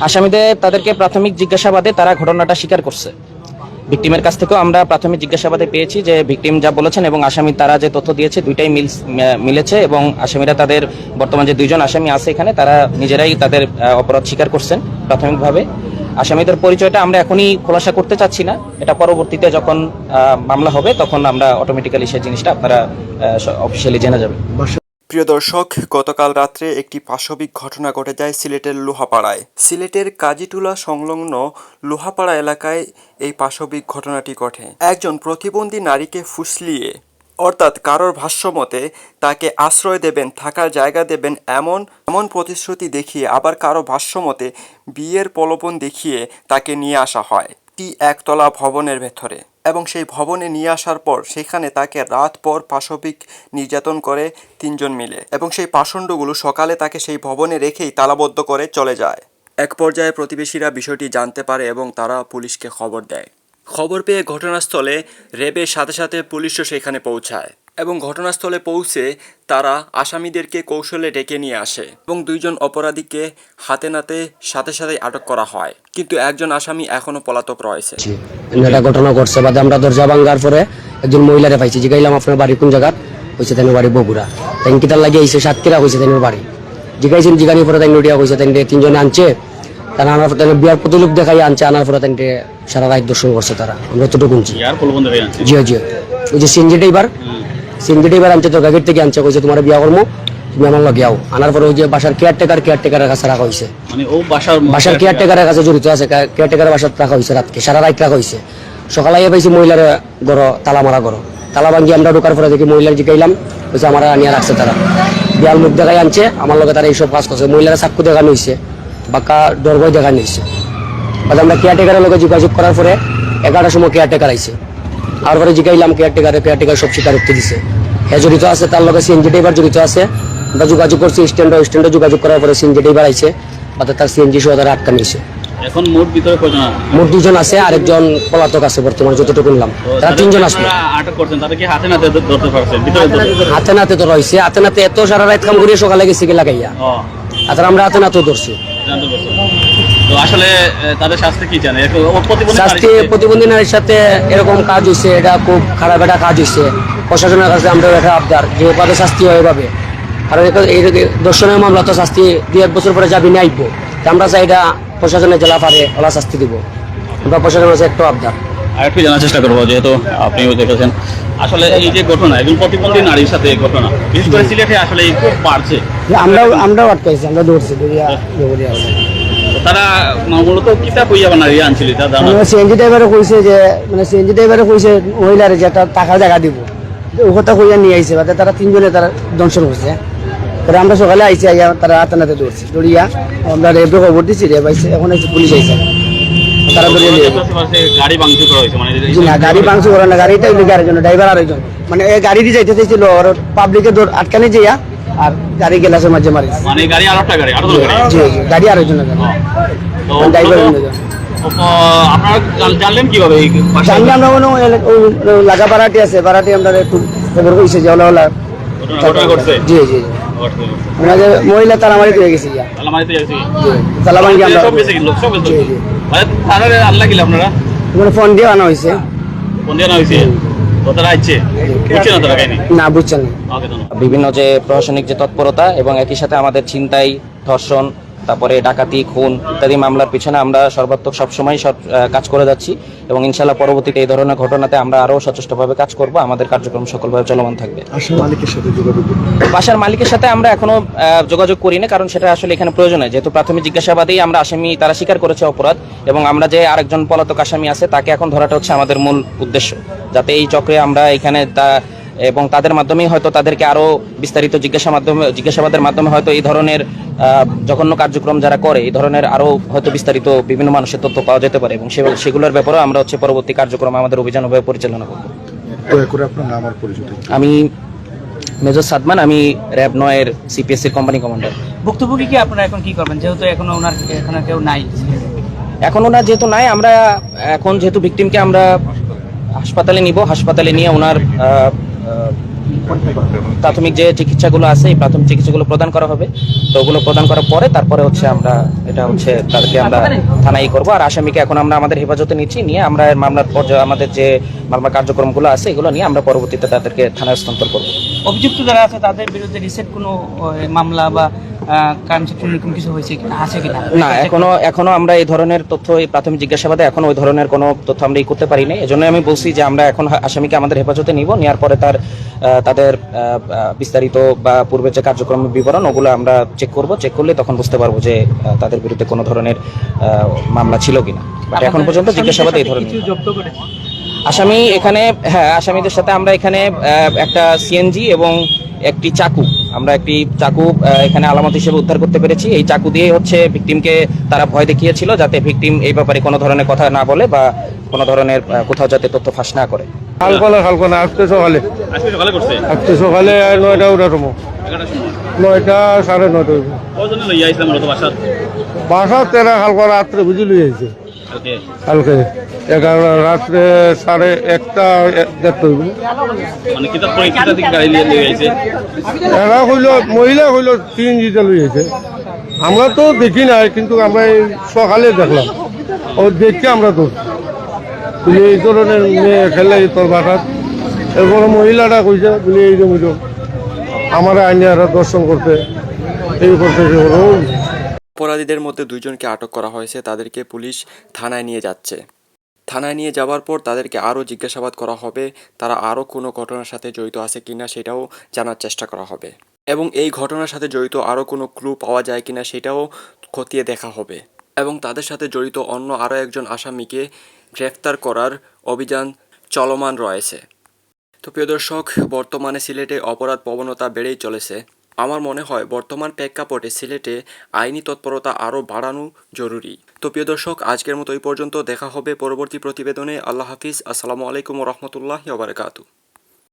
আসামিদের তাদেরকে প্রাথমিক জিজ্ঞাসাবাদে তারা ঘটনাটা স্বীকার করছে। ভিকটিমের কাছ থেকেও আমরা প্রাথমিক জিজ্ঞাসাবাদে পেয়েছি যে ভিকটিম যা বলেছেন এবং আসামি তারা যে তথ্য দিয়েছে দুইটাই মিলেছে এবং আসামিরা তাদের বর্তমান যে দুইজন আসামি আছে এখানে তারা নিজেরাই তাদের অপরাধ স্বীকার করছেন প্রাথমিকভাবে। আসামিদের পরিচয়টা আমরা এখনই খোলাসা করতে চাচ্ছি না, এটা পরবর্তীতে যখন মামলা হবে তখন আমরা অটোমেটিক্যালি সেই জিনিসটা আপনারা অফিসিয়ালি জেনে যাবেন। প্রিয় দর্শক, গতকাল রাত্রে একটি পাশবিক ঘটনা ঘটে যায় সিলেটের লোহাপাড়ায়। সিলেটের কাজীটুলা সংলগ্ন লোহাপাড়া এলাকায় এই পাশবিক ঘটনাটি ঘটে। একজন প্রতিবন্ধী নারীকে ফুসলিয়ে, অর্থাৎ কারোর ভাষ্যমতে তাকে আশ্রয় দেবেন, থাকার জায়গা দেবেন এমন প্রতিশ্রুতি দেখিয়ে, আবার কারো ভাষ্যমতে বিয়ের প্রলোভন দেখিয়ে তাকে নিয়ে আসা হয় একতলা ভবনের ভেতরে, এবং সেই ভবনে নিয়ে আসার পর সেখানে তাকে রাত পর পাশবিক নির্যাতন করে 3 জন মিলে, এবং সেই পাষণ্ডগুলো সকালে তাকে সেই ভবনে রেখেই তালাবদ্ধ করে চলে যায়। এক পর্যায়ে প্রতিবেশীরা বিষয়টি জানতে পারে এবং তারা পুলিশকে খবর দেয়। খবর পেয়ে ঘটনাস্থলে র্যাবের সাথে সাথে পুলিশও সেখানে পৌঁছায় এবং ঘটনাস্থলে পৌঁছে তারা আসামিদেরকে কৌশলে ডেকে নিয়ে আসে এবং 2 জন অপরাধীকে হাতে নাতে সাথে সাথে আটক করা হয়, কিন্তু একজন আসামি এখনো পলাতক রয়েছে। এটা ঘটনা ঘটছে বাদে আমরা দরজা ভাঙার পরে একজন মহিলারে পাইছি, জিগাইলাম আপনার বাড়ি কোন জায়গা, হয়েছে তাই বাড়ি বগুড়া, তাই কিতার লাগিয়ে আইসে সাতক্ষীরা হয়েছে তাই বাড়ি, জিগাইছেন জিগানির পরে তাই নডিয়া হয়েছে, তাই 3 জনে আনছে, তারা আনার পর তাই বিয়ার প্রতিলোক দেখাই আনছে, আনার পরে তাই সারা রাত দর্শন করছে তারা, আমরা তো ঢুকুনছি। জি জি, ওই যে সিএনজিটা এবার আনছে, তোর গাড়ির থেকে আনছে, কইছে তোমার বিয়া করবো, তুমি আমার লগে আও। আনার পরে ওই যে বাসার কেয়ারটেকারের কাছে রাখা হয়েছে, মানে ও বাসার কেয়ারটেকারের কাছে জড়িত আছে, কেয়ারটেকারের বাসার রাখা হয়েছে, রাতকে সারা রাত রাখা হয়েছে। সকালে পাইছি মহিলার গড় তালা মারা গড়, তালা ভাঙ্গি আমরা ঢোকার পরে দেখি মহিলার জিগাইলাম, হয়েছে আমার আনিয়া রাখছে তারা, বিয়াল মুখ দেখাই আনছে, আমার লগে তারা এইসব কাজ করছে। মহিলারা চাক্কু দেখানো হয়েছে, বাঁকা ডরবই দেখানো হয়েছে। আমরা কেয়ারটেকারের লগে যোগাযোগ করার পরে 11টার সময় কেয়ারটেকার আইছে, আর পরে জিগাইলাম কেয়ারটেকার সব স্বীকারোক্তি দিছে, হ্যাঁ জড়িত আছে, তার লগে সিএনজি ড্রাইভার জড়িত আছে। আমরা যোগাযোগ করছি স্ট্যান্ডে যোগাযোগ করার পরে সিএনজি ড্রাইভার আইছে, তাতে তার সিএনজি সহ তারা আটকানো হয়েছে। এখন মোট ভিতরে কয়জন? মোট 2 জন আছে, আরেকজন পলাতক আছে বর্তমানে যতটুকু শুনলাম। তারা 3 জন আসবে। আটক করছেন, তাদের কি হাতে নাতে ধরতে পারছেন? হাতে নাতে তো রয়েছে, হাতে নাতে এত সারা রাত কাম করিয়ে সকালে গেছে কি লাগাইয়া, আর আমরা হাতে নাতেও ধরছি। তো আসলে তাদের শাস্তি কি জানে? শাস্তি প্রতিবন্ধী নারীর সাথে এরকম কাজ হয়েছে, এটা খুব খারাপ একটা কাজ হয়েছে। প্রশাসনের কাছে আমরা একটা আবদার যে এভাবে শাস্তি হয় এভাবে, কারণ এই দর্শনের মামলা তো শাস্তি 2-1 বছর পরে যাবি না আইবো, আমরা চাই এটা প্রশাসনের জেলা পারে ওলা শাস্তি দিব, আমরা প্রশাসনের কাছে একটু আবদার। আর একটু জানার চেষ্টা করবো, যেহেতু আপনিও দেখেছেন আসলে এই যে ঘটনা, একজন প্রতিবন্ধী নারীর সাথে এই ঘটনা বিশেষ করে সিলেটে আসলে খুব বাড়ছে। আমরাও আটকাইছি, আমরা দৌড়ছি তারা মূলত কিতাব হইয়া নারী আনছিল, সিএনজি ড্রাইভারে কইছে যে, মানে সিএনজি ড্রাইভারে কইছে মহিলারে যে একটা টাকা জায়গা দিব, ও কথা কইয়া নিয়ে আইছে, বাদে তারা 3 জনে তারা দংশন করছে। পরে আমরা সকালে আইছি, আইয়া তারা হাতে নাতে দৌড়ছি, দৌড়িয়া আমরা রেবে খবর দিচ্ছি, রেব আইছে, এখন আইছে পুলিশ আইছে, তারা ধরিয়ে নিয়ে গাড়ি ভাঙচুর করা হয়েছে। মানে না, গাড়ি ভাঙচুর করে না, গাড়িটা আরেকজন ড্রাইভার আরেকজন, মানে এই গাড়ি দিয়ে যাইতে চাইছিল, আর পাবলিকে আটকানে যাইয়া আর গাড়ি গেলাসে মাঝে মারি, মানে গাড়ি আরেকটা গাড়ি জি গাড়ি আরেকজনের ড্রাইভার। আপনারা জানলেন কিভাবে? জানলে আমরা কোনো লাগা ভাড়াটি আছে, ভাড়াটি আমরা একটু খবর কইছে যে ওলা ওলা জি জি আমরা যে মহিলা তালামারি হয়ে গেছে, তালামারি আমরা আল্লাহ গেলে আপনারা মানে ফোন দিয়ে আনা হয়েছে, না বুঝছেন বিভিন্ন যে প্রশাসনিক যে তৎপরতা এবং একই সাথে আমাদের ছিনতাই, ধর্ষণ, তারপরে ডাকাতি, খুন ইত্যাদি মামলার পিছনে আমরা সর্বাত্মক সবসময় কাজ করে যাচ্ছি এবং ইনশাল্লাহ পরবর্তীতে এই ধরনের ঘটনাতে আমরা আরও সচেষ্টভাবে কাজ করব। আমাদের কার্যক্রম সকলভাবে চলমান থাকবে। বাসার মালিকের সাথে আমরা এখনো যোগাযোগ করি না, কারণ সেটা আসলে এখানে প্রয়োজন হয়, যেহেতু প্রাথমিক জিজ্ঞাসাবাদেই আমরা আসামি তারা স্বীকার করেছে অপরাধ, এবং আমরা যে আরেকজন পলাতক আসামি আছে তাকে এখন ধরাটা হচ্ছে আমাদের মূল উদ্দেশ্য, যাতে এই চক্রে আমরা এখানে এবং তাদের মাধ্যমেই হয়তো তাদেরকে আরো বিস্তারিত জিজ্ঞাসাবাদের মাধ্যমে হয়তো এই ধরনের জঘন্য কার্যক্রম যারা করে এই ধরনের আরো হয়তো বিস্তারিত বিভিন্ন মানুষের তথ্য পাওয়া যেতে পারে, এবং সেগুলোর ব্যাপারে আমরা হচ্ছে পরবর্তী কার্যক্রম আমাদের অভিযানভাবে পরিচালনা করব। আমি মেজর সাদমান, আমি র্যাব 9 এর সিপিএসসি কোম্পানি কমান্ডার। ভুক্তভোগী কি আপনারা এখন কি করবেন, যেহেতু এখনো ওনার এখানে কেউ নাই? এখন ওনার যেহেতু নাই, আমরা এখন যেহেতু ভিকটিমকে আমরা হাসপাতালে নিব, হাসপাতালে নিয়ে ওনার প্রাথমিক যে চিকিৎসাগুলো আছে এই প্রাথমিক চিকিৎসাগুলো প্রদান করা হবে। তো ওগুলো প্রদান করার পরে তারপরে হচ্ছে আমরা এটা হচ্ছে তাদেরকে আমরা থানায় করবো। আর আসামিকে এখন আমরা আমাদের হেফাজতে নিচ্ছি, নিয়ে আমরা এর মামলার পর্যায়ে আমাদের যে মামলা কার্যক্রমগুলো আছে এগুলো নিয়ে আমরা পরবর্তীতে তাদেরকে থানায় হস্তান্তর করবো। অভিযুক্ত যারা আছে তাদের বিরুদ্ধে রিসেন্ট কোনো মামলা বা ক্রাইম সেকশন এরকম কিছু হয়েছে কিনা, আছে কিনা? না, এখনো আমরা এই ধরনের তথ্য, এই প্রাথমিক জিজ্ঞাসাবাদে এখন ওই ধরনের কোনো তথ্য আমরা করতে পারিনি। এজন্য আমি বলছি যে আমরা এখন আসামিকে আমাদের হেফাজতে নিব, নেওয়ার পরে তাদের বিস্তারিত বা পূর্বে যে কার্যক্রম বিবরণ ওগুলো আমরা চেক করব। চেক করলে তখন বুঝতে পারবো যে তাদের বিরুদ্ধে কোনো ধরনের মামলা ছিল কিনা। বাট এখন পর্যন্ত জিজ্ঞাসাবাদে এই ধরনের আসামি এখানে, হ্যাঁ, আসামিদের সাথে আমরা এখানে একটা সিএনজি এবং একটি চাকু, আমরা একটি চাকু এখানে আলামত হিসেবে উদ্ধার করতে পেরেছি। এই চাকু দিয়ে হচ্ছে ভিকটিমকে তারা ভয় দেখিয়েছিল যাতে ভিকটিম এই ব্যাপারে কোনো ধরনের কথা না বলে বা কোনো ধরনের কোথাও যাতে তথ্য ফাঁস না করে। হালকনা আজকে সকালে আজকে সকালে করছে আজকে সকালে 9টা উঠার সময় 9টা 9:30 কজন লইয়া আইছিলাম মূলত বাসার বাসা তেরা হালকা রাত্রে বুঝি লই আইছে কালকে? কালকে 11 রাত্রে 1:30 মানে কিতা পরীক্ষা থেকে গাড়ি নিয়ে আইছে? এরা হইল মহিলা হইল 3 জিতে লই আইছে। আমরা তো দেখি নাই, কিন্তু আমরা এই সকালে দেখলাম, ও দেখে আমরা তো বলে এই ধরনের মেয়ে খেলে তোর বাসাত। এরপরে মহিলাটা কইছে বলে এই জমি আমার আইনিয়ারা দর্শন করতে এই করতে। অপরাধীদের মধ্যে 2 জনকে আটক করা হয়েছে, তাদেরকে পুলিশ থানায় নিয়ে যাচ্ছে। থানায় নিয়ে যাওয়ার পর তাদেরকে আরও জিজ্ঞাসাবাদ করা হবে, তারা আরও কোনো ঘটনার সাথে জড়িত আছে কিনা সেটাও জানার চেষ্টা করা হবে, এবং এই ঘটনার সাথে জড়িত আরও কোনো ক্লু পাওয়া যায় কিনা সেটাও খতিয়ে দেখা হবে, এবং তাদের সাথে জড়িত অন্য আরও একজন আসামিকে গ্রেফতার করার অভিযান চলমান রয়েছে। তো প্রিয় দর্শক, বর্তমানে সিলেটে অপরাধ প্রবণতা বেড়েই চলেছে। আমার মনে হয় বর্তমান প্রেক্ষাপটে সিলেটে আইনি তৎপরতা আরও বাড়ানো জরুরি। তো প্রিয় দর্শক, আজকের মতো এই পর্যন্ত। দেখা হবে পরবর্তী প্রতিবেদনে। আল্লাহ হাফিজ। আসসালামু আলাইকুম ওয়া রাহমাতুল্লাহি ওয়া বারাকাতুহু।